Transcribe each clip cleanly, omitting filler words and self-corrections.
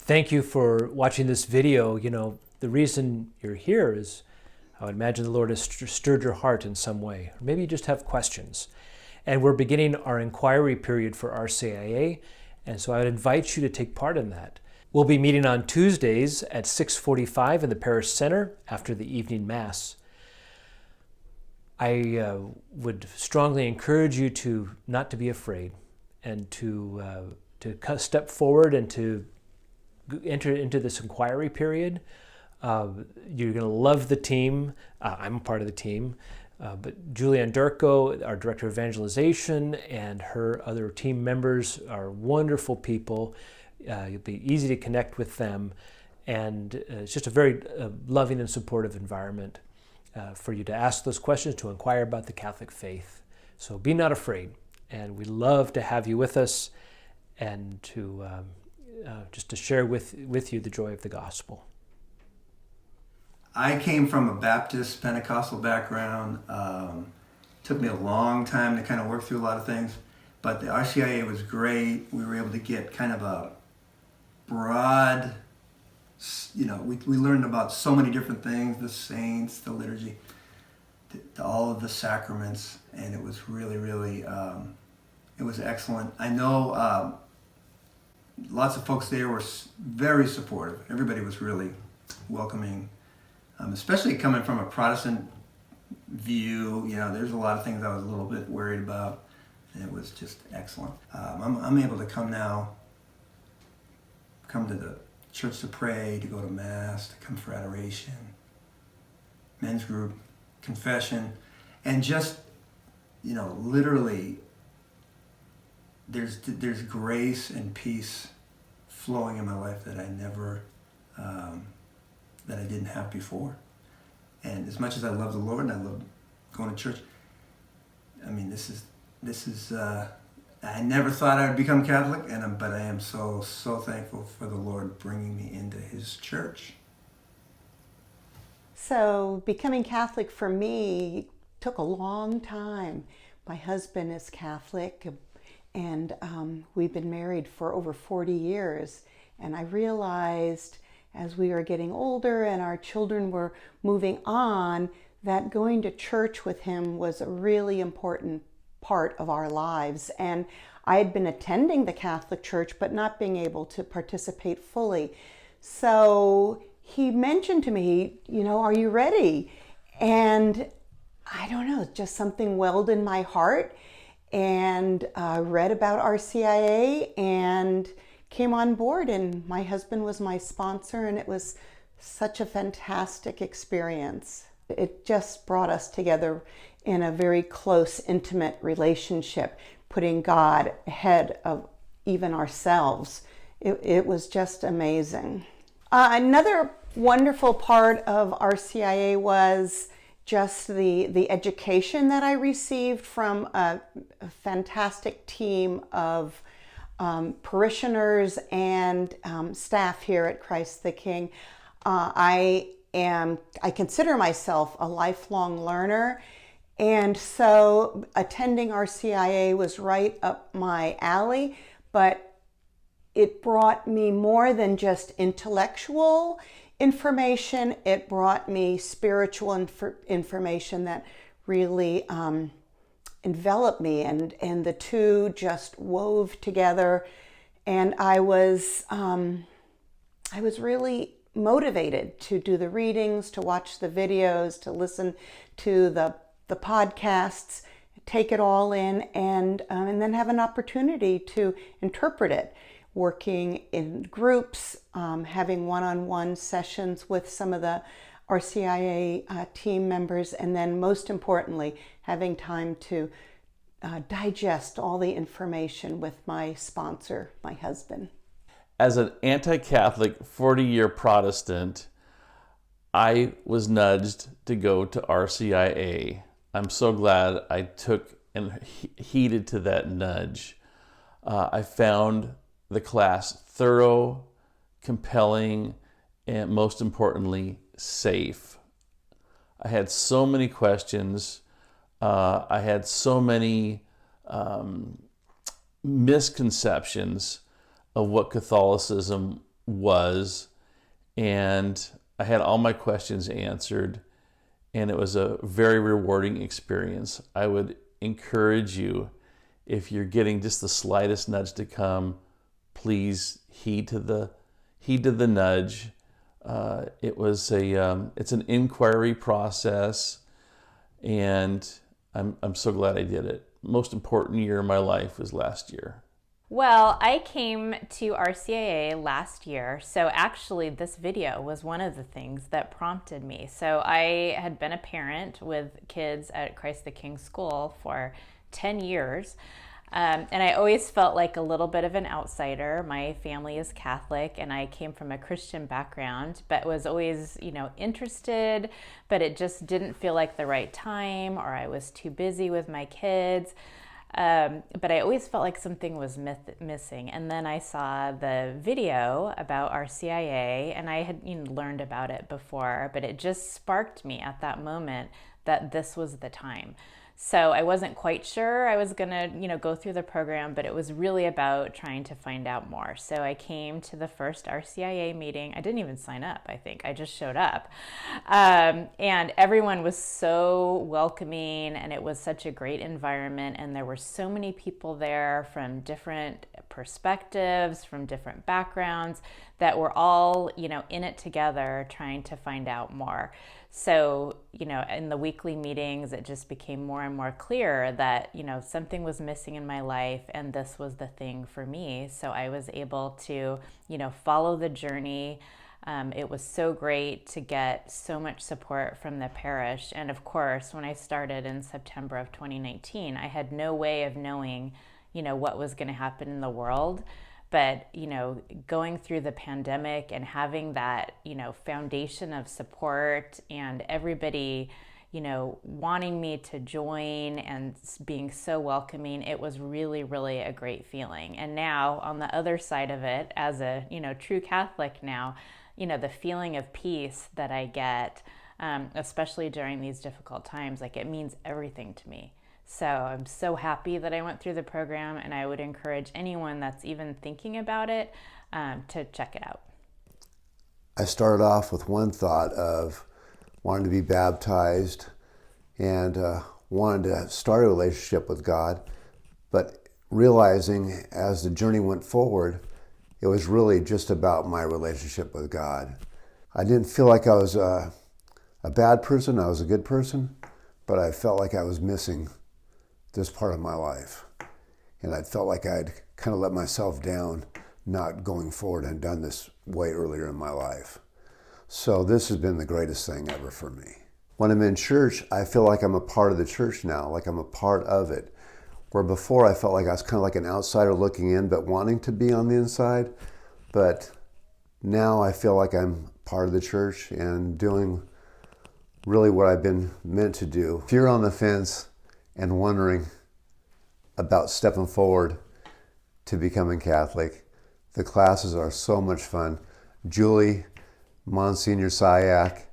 Thank you for watching this video. The reason you're here is I would imagine the Lord has stirred your heart in some way, or maybe you just have questions. And we're beginning our inquiry period for RCIA, and so I would invite you to take part in that. We'll be meeting on Tuesdays at 6:45 in the Parish Center after the evening Mass. I would strongly encourage you to not to be afraid and to step forward and to enter into this inquiry period. You're going to love the team. I'm a part of the team. But Julianne Durko, our Director of Evangelization, and her other team members are wonderful people. It'll be easy to connect with them. And it's just a very loving and supportive environment for you to ask those questions, to inquire about the Catholic faith. So be not afraid. And we'd love to have you with us and to just to share with you the joy of the gospel. I came from a Baptist Pentecostal background. Took me a long time to kind of work through a lot of things, but the RCIA was great. We were able to get kind of a broad, we learned about so many different things, the saints, the liturgy, all of the sacraments, and it was really, really, it was excellent. I know lots of folks there were very supportive. Everybody was really welcoming. Especially coming from a Protestant view, there's a lot of things I was a little bit worried about, and it was just excellent. I'm able to come to the church to pray, to go to Mass, to come for adoration, men's group, confession, and just, literally, there's grace and peace flowing in my life that I never, that I didn't have before. And as much as I love the Lord and I love going to church, this is I never thought I would become Catholic, but I am so thankful for the Lord bringing me into His church. So becoming Catholic for me took a long time. My husband is Catholic, and we've been married for over 40 years. And I realized as we were getting older and our children were moving on, that going to church with him was a really important part of our lives. And I had been attending the Catholic Church, but not being able to participate fully. So he mentioned to me, are you ready? And I don't know, just something welled in my heart, and read about RCIA and came on board, and my husband was my sponsor, and it was such a fantastic experience. It just brought us together in a very close, intimate relationship, putting God ahead of even ourselves. It was just amazing. Another wonderful part of RCIA was just the education that I received from a fantastic team of parishioners and staff here at Christ the King. I consider myself a lifelong learner, and so attending RCIA was right up my alley, but it brought me more than just intellectual information. It brought me spiritual information that really enveloped me, and the two just wove together, and I was really motivated to do the readings, to watch the videos, to listen to the podcasts, take it all in, and then have an opportunity to interpret it, working in groups, having one-on-one sessions with some of the RCIA team members, and then most importantly, having time to digest all the information with my sponsor, my husband. As an anti-Catholic 40-year Protestant, I was nudged to go to RCIA. I'm so glad I took and heeded to that nudge. I found the class thorough, compelling, and most importantly, safe. I had so many questions. I had so many misconceptions of what Catholicism was, and I had all my questions answered, and it was a very rewarding experience. I would encourage you, if you're getting just the slightest nudge to come, please heed to the nudge. It's an inquiry process, and I'm so glad I did it. Most important year of my life was last year. Well, I came to RCIA last year, so actually this video was one of the things that prompted me. So I had been a parent with kids at Christ the King School for 10 years, and I always felt like a little bit of an outsider. My family is Catholic, and I came from a Christian background, but was always, interested, but it just didn't feel like the right time, or I was too busy with my kids. But I always felt like something was missing. And then I saw the video about RCIA, and I had learned about it before, but it just sparked me at that moment that this was the time. So I wasn't quite sure I was gonna, go through the program, but it was really about trying to find out more. So I came to the first RCIA meeting. I didn't even sign up, I think. I just showed up. And everyone was so welcoming, and it was such a great environment. And there were so many people there from different perspectives, from different backgrounds, that were all, in it together, trying to find out more. So, in the weekly meetings, it just became more and more clear that, something was missing in my life, and this was the thing for me. So I was able to, follow the journey. It was so great to get so much support from the parish. And of course, when I started in September of 2019, I had no way of knowing, what was going to happen in the world. But, going through the pandemic and having that, foundation of support, and everybody, wanting me to join and being so welcoming, it was really, really a great feeling. And now on the other side of it, as a, true Catholic now, the feeling of peace that I get, especially during these difficult times, like, it means everything to me. So I'm so happy that I went through the program, and I would encourage anyone that's even thinking about it to check it out. I started off with one thought of wanting to be baptized and wanted to start a relationship with God, but realizing as the journey went forward, it was really just about my relationship with God. I didn't feel like I was a bad person, I was a good person, but I felt like I was missing this part of my life. And I felt like I'd kind of let myself down not going forward and done this way earlier in my life. So this has been the greatest thing ever for me. When I'm in church, I feel like I'm a part of the church now, like I'm a part of it. Where before I felt like I was kind of like an outsider looking in, but wanting to be on the inside. But now I feel like I'm part of the church and doing really what I've been meant to do. If you're on the fence and wondering about stepping forward to becoming Catholic, the classes are so much fun. Julie, Monsignor Cihak,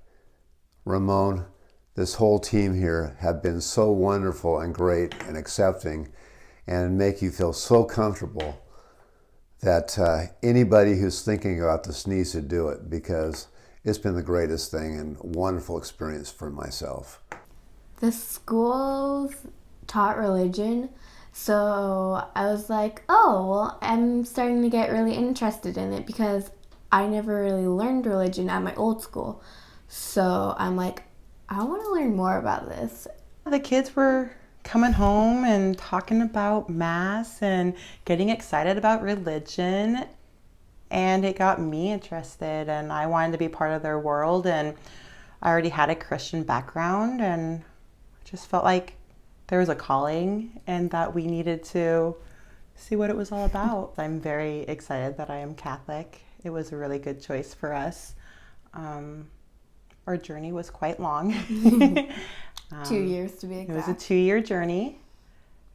Ramon, this whole team here have been so wonderful and great and accepting, and make you feel so comfortable that anybody who's thinking about this needs to do it, because it's been the greatest thing and wonderful experience for myself. The schools taught religion, so I was like, oh, well, I'm starting to get really interested in it, because I never really learned religion at my old school. So I'm like, I want to learn more about this. The kids were coming home and talking about Mass and getting excited about religion, and it got me interested, and I wanted to be part of their world, and I already had a Christian background, and just felt like there was a calling and that we needed to see what it was all about. I'm very excited that I am Catholic. It was a really good choice for us. Our journey was quite long. 2 years to be exact. It was a 2-year journey.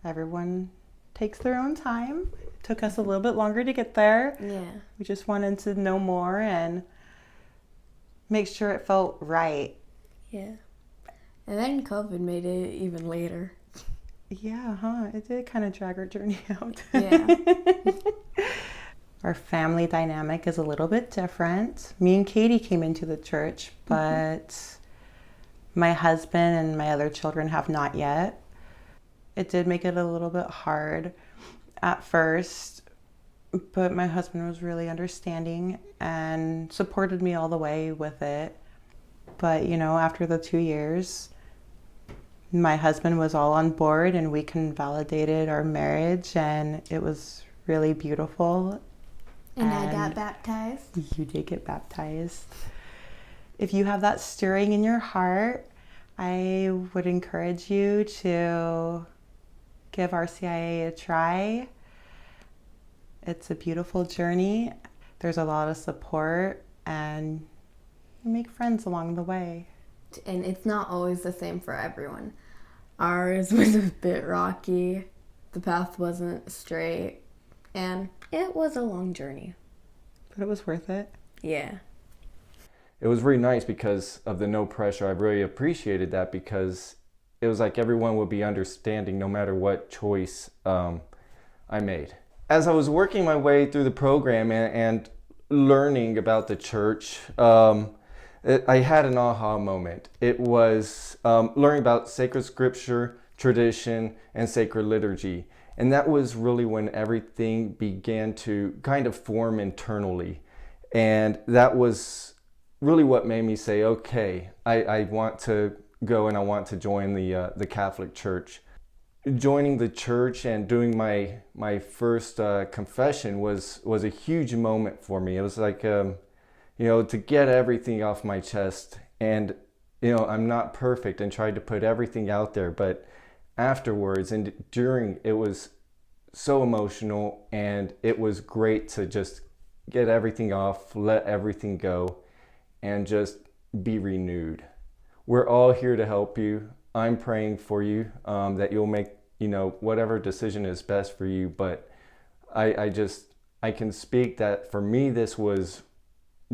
Everyone takes their own time. It took us a little bit longer to get there. Yeah. We just wanted to know more and make sure it felt right. Yeah. And then COVID made it even later. Yeah, it did kind of drag our journey out. Yeah. Our family dynamic is a little bit different. Me and Katie came into the church, but my husband and my other children have not yet. It did make it a little bit hard at first, but my husband was really understanding and supported me all the way with it. But, after the 2 years, my husband was all on board and we invalidated our marriage, and it was really beautiful. And I got baptized. You did get baptized. If you have that stirring in your heart, I would encourage you to give RCIA a try. It's a beautiful journey. There's a lot of support, and you make friends along the way. And it's not always the same for everyone. Ours was a bit rocky. The path wasn't straight, and it was a long journey. But it was worth it. Yeah. It was really nice because of the no pressure. I really appreciated that, because it was like everyone would be understanding no matter what choice I made. As I was working my way through the program and learning about the church, I had an aha moment. It was learning about sacred scripture, tradition, and sacred liturgy. And that was really when everything began to kind of form internally. And that was really what made me say, okay, I want to go and I want to join the Catholic Church. Joining the church and doing my first confession was a huge moment for me. It was like, to get everything off my chest. And, I'm not perfect, and tried to put everything out there. But afterwards and during, it was so emotional, and it was great to just get everything off, let everything go, and just be renewed. We're all here to help you. I'm praying for you, that you'll make, whatever decision is best for you. But I can speak that for me, this was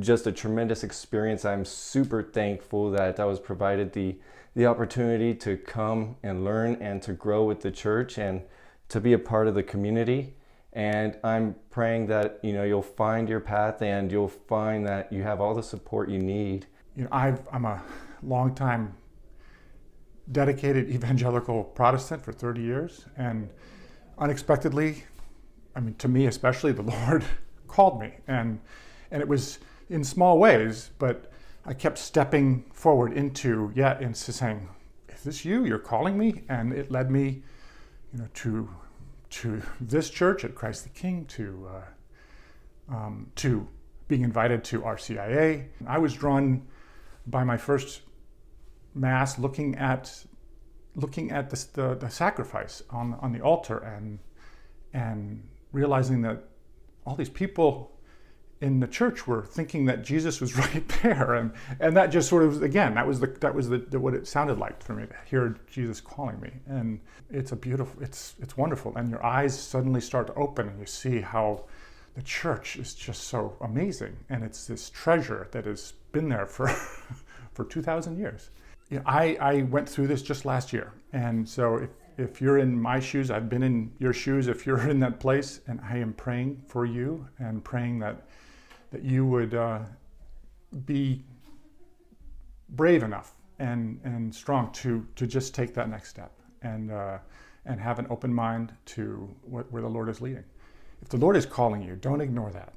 just a tremendous experience. I'm super thankful that I was provided the opportunity to come and learn and to grow with the church and to be a part of the community. And I'm praying that, you'll find your path, and you'll find that you have all the support you need. I'm a longtime dedicated evangelical Protestant for 30 years, and unexpectedly, to me especially, the Lord called me, and it was in small ways, but I kept stepping forward into saying, "Is this you? You're calling me?" And it led me, to this church at Christ the King, to being invited to RCIA. I was drawn by my first Mass, looking at the sacrifice on the altar, and realizing that all these people in the church were thinking that Jesus was right there, and that just sort of, again, that was what it sounded like for me, to hear Jesus calling me. And it's wonderful, and your eyes suddenly start to open, and you see how the church is just so amazing, and it's this treasure that has been there for 2,000 years. I went through this just last year, and so if you're in my shoes, I've been in your shoes. If you're in that place, and I am praying for you, and praying that you would be brave enough and strong to just take that next step, and have an open mind to where the Lord is leading. If the Lord is calling you, don't ignore that.